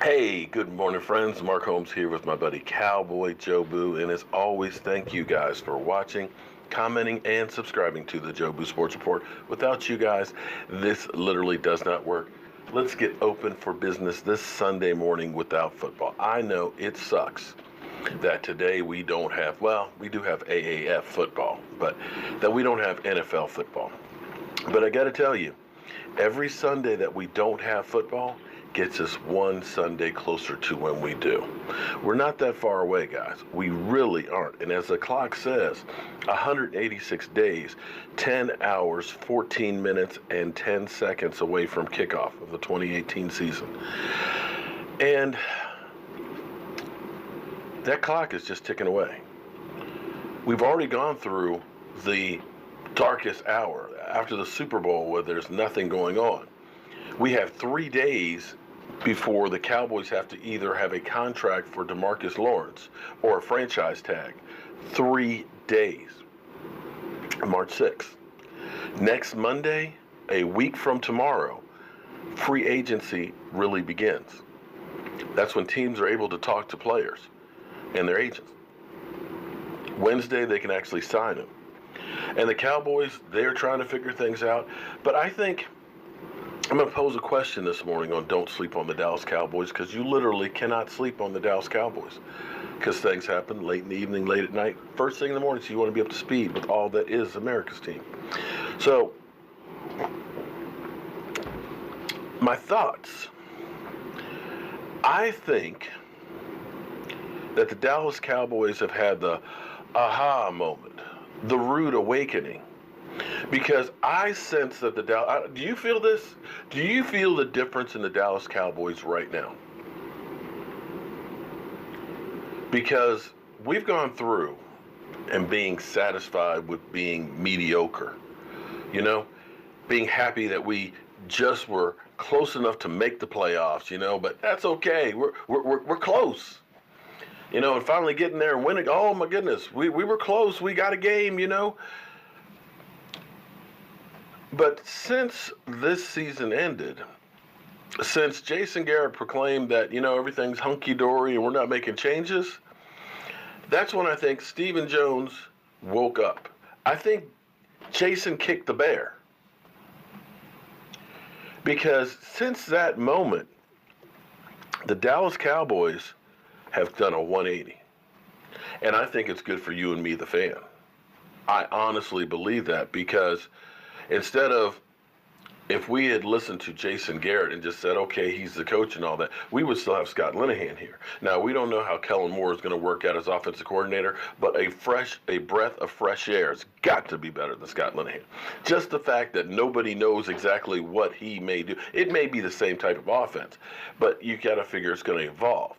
Hey, good morning, friends. Mark Holmes here with my buddy Cowboy Joe Boo. And as always, thank you guys for watching, commenting, and subscribing to the Joe Boo Sports Report. Without you guys, this literally does not work. Let's get open for business this Sunday morning without football. I know it sucks that today we don't have, well, we do have AAF football, but that we don't have NFL football. But I got to tell you, every Sunday that we don't have football gets us one Sunday closer to when we do. We're not that far away, guys. We really aren't. And as the clock says, 186 days, 10 hours, 14 minutes, and 10 seconds away from kickoff of the 2018 season. And that clock is just ticking away. We've already gone through the darkest hour after the Super Bowl where there's nothing going on. We have 3 days before the Cowboys have to either have a contract for DeMarcus Lawrence or a franchise tag. 3 days. March 6th. Next Monday, a week from tomorrow, free agency really begins. That's when teams are able to talk to players and their agents. Wednesday, they can actually sign them. And the Cowboys, they're trying to figure things out. But I think I'm going to pose a question this morning on Don't Sleep on the Dallas Cowboys, because you literally cannot sleep on the Dallas Cowboys, because things happen late in the evening, late at night, first thing in the morning, so you want to be up to speed with all that is America's team. So, my thoughts. I think that the Dallas Cowboys have had the aha moment, the rude awakening. Because I sense that the Dallas, do you feel this? Do you feel the difference in the Dallas Cowboys right now? Because we've gone through and being satisfied with being mediocre, being happy that we just were close enough to make the playoffs, but that's okay. We're close. And finally getting there and winning. Oh my goodness, we were close. We got a game, But since this season ended, since Jason Garrett proclaimed that, everything's hunky-dory and we're not making changes, that's when I think Stephen Jones woke up. I think Jason kicked the bear. Because since that moment, the Dallas Cowboys have done a 180. And I think it's good for you and me, the fan. I honestly believe that, because instead of, if we had listened to Jason Garrett and just said, okay, he's the coach and all that, we would still have Scott Linehan here. Now, we don't know how Kellen Moore is going to work out as offensive coordinator, but a breath of fresh air has got to be better than Scott Linehan. Just the fact that nobody knows exactly what he may do. It may be the same type of offense, but you got to figure it's going to evolve.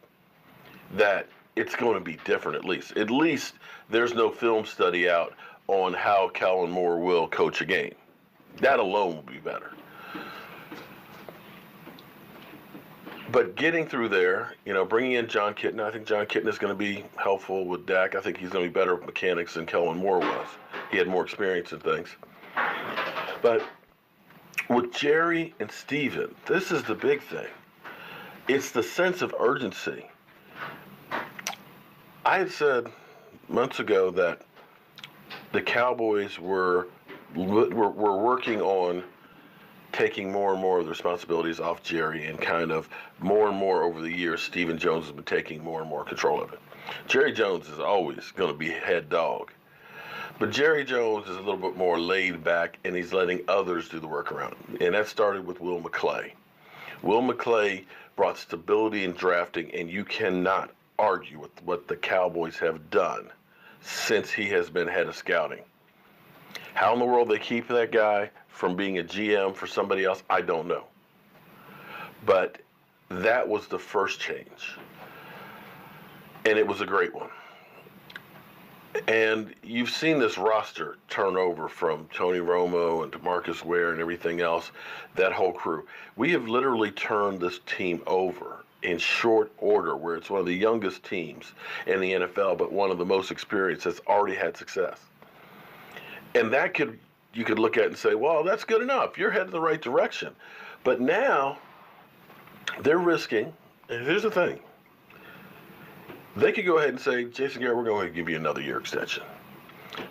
That it's going to be different at least. At least there's no film study out on how Kellen Moore will coach a game. That alone will be better. But getting through there, bringing in John Kitna, I think John Kitna is going to be helpful with Dak. I think he's going to be better with mechanics than Kellen Moore was. He had more experience in things. But with Jerry and Steven, this is the big thing. It's the sense of urgency. I had said months ago that the Cowboys were working on taking more and more of the responsibilities off Jerry, and kind of more and more over the years, Stephen Jones has been taking more and more control of it. Jerry Jones is always going to be head dog. But Jerry Jones is a little bit more laid back, and he's letting others do the work around him. And that started with Will McClay. Will McClay brought stability in drafting, and you cannot argue with what the Cowboys have done since he has been head of scouting. How in the world they keep that guy from being a GM for somebody else, I don't know. But that was the first change. And it was a great one. And you've seen this roster turn over from Tony Romo and DeMarcus Ware and everything else, that whole crew. We have literally turned this team over in short order, where it's one of the youngest teams in the NFL, but one of the most experienced that's already had success. And that you could look at and say, well, that's good enough. You're heading the right direction. But now they're risking, and here's the thing, they could go ahead and say, Jason Garrett, we're going to give you another year extension.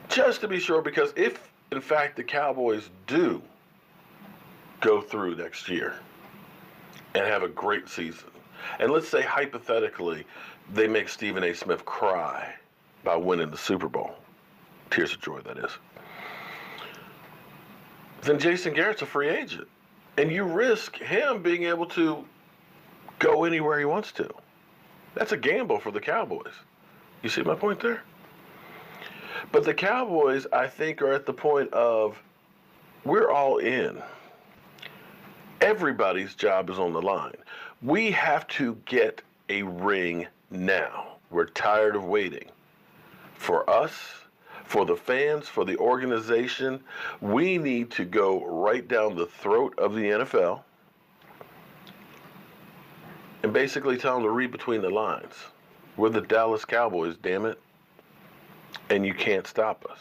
Just to be sure, because if, in fact, the Cowboys do go through next year and have a great season, and let's say, hypothetically, they make Stephen A. Smith cry by winning the Super Bowl, tears of joy, that is, then Jason Garrett's a free agent. And you risk him being able to go anywhere he wants to. That's a gamble for the Cowboys. You see my point there? But the Cowboys, I think, are at the point of, we're all in. Everybody's job is on the line. We have to get a ring now. We're tired of waiting. For us, for the fans, for the organization, we need to go right down the throat of the NFL and basically tell them to read between the lines. We're the Dallas Cowboys, damn it, and you can't stop us.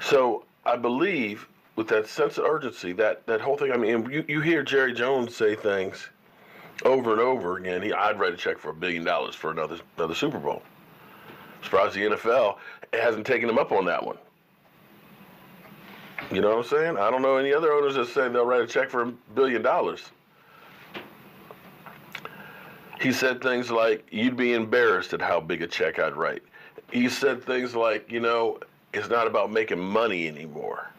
So I believe with that sense of urgency, that whole thing, I mean, you hear Jerry Jones say things over and over again. I'd write a check for $1 billion for another Super Bowl. Surprised the NFL hasn't taken him up on that one. You know what I'm saying? I don't know any other owners that say they'll write a check for $1 billion. He said things like, you'd be embarrassed at how big a check I'd write. He said things like, it's not about making money anymore.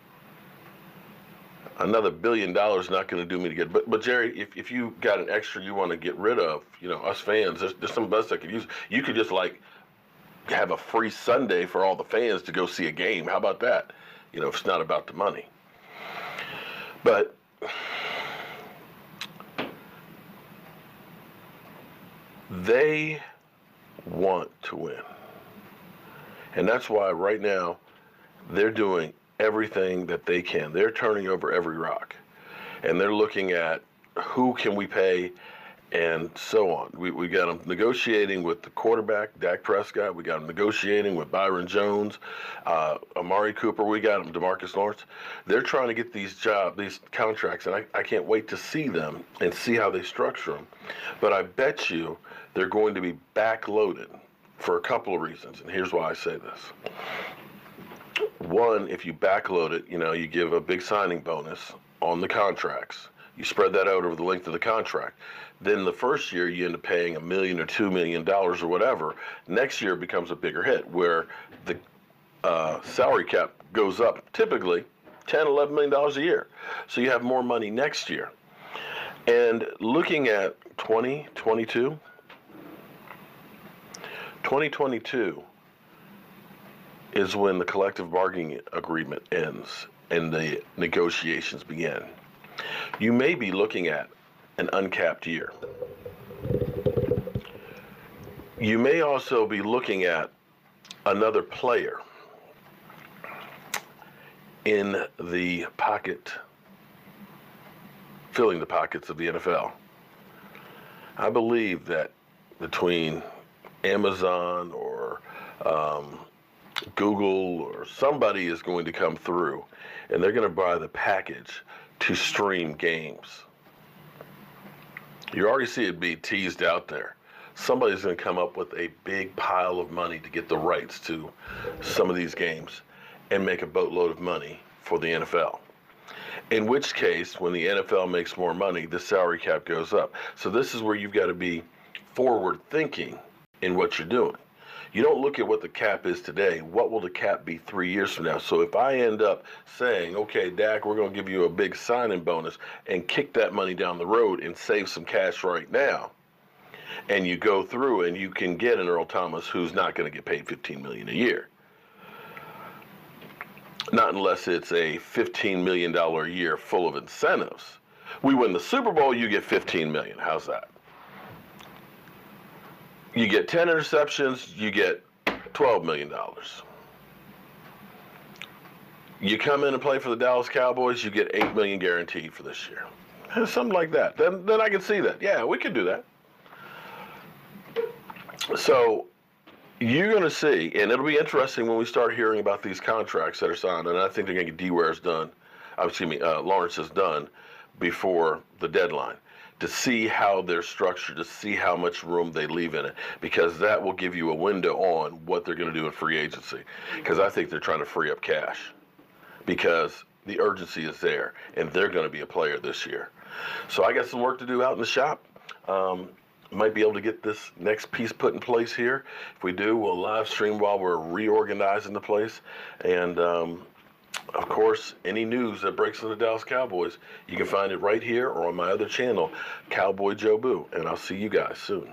Another $1 billion is not going to do me to get. But Jerry, if you got an extra you want to get rid of, us fans, there's some of us that could use. You could just have a free Sunday for all the fans to go see a game. How about that? If it's not about the money. But they want to win. And that's why right now they're doing everything that they can. They're turning over every rock. And they're looking at who can we pay and so on. We got them negotiating with the quarterback, Dak Prescott. We got them negotiating with Byron Jones, Amari Cooper. We got them, DeMarcus Lawrence. They're trying to get these contracts, and I can't wait to see them and see how they structure them. But I bet you they're going to be backloaded for a couple of reasons, and here's why I say this. One, if you backload it, you give a big signing bonus on the contracts. You spread that out over the length of the contract. Then the first year you end up paying $1 million or $2 million or whatever. Next year it becomes a bigger hit where the salary cap goes up typically $10, $11 million a year. So you have more money next year. And looking at 2022 is when the collective bargaining agreement ends and the negotiations begin. You may be looking at an uncapped year. You may also be looking at another player in the pocket, filling the pockets of the NFL. I believe that between Amazon or Google or somebody is going to come through and they're going to buy the package to stream games. You already see it be teased out there. Somebody's going to come up with a big pile of money to get the rights to some of these games and make a boatload of money for the NFL. In which case, when the NFL makes more money, the salary cap goes up. So this is where you've got to be forward thinking in what you're doing. You don't look at what the cap is today. What will the cap be 3 years from now? So if I end up saying, okay, Dak, we're going to give you a big signing bonus and kick that money down the road and save some cash right now, and you go through and you can get an Earl Thomas who's not going to get paid $15 million a year. Not unless it's a $15 million a year full of incentives. We win the Super Bowl, you get $15 million. How's that? You get 10 interceptions, you get $12 million. You come in and play for the Dallas Cowboys, you get $8 million guaranteed for this year. Something like that. Then I can see that. Yeah, we can do that. So you're going to see, and it'll be interesting when we start hearing about these contracts that are signed, and I think they're going to get Lawrence's done before the deadline. to see how they're structured, to see how much room they leave in it, because that will give you a window on what they're going to do in free agency. Because I think they're trying to free up cash, because the urgency is there, and they're going to be a player this year. So I got some work to do out in the shop. Might be able to get this next piece put in place here. If we do, we'll live stream while we're reorganizing the place. And of course, any news that breaks on the Dallas Cowboys, you can find it right here or on my other channel, Cowboy Joe Boo. And I'll see you guys soon.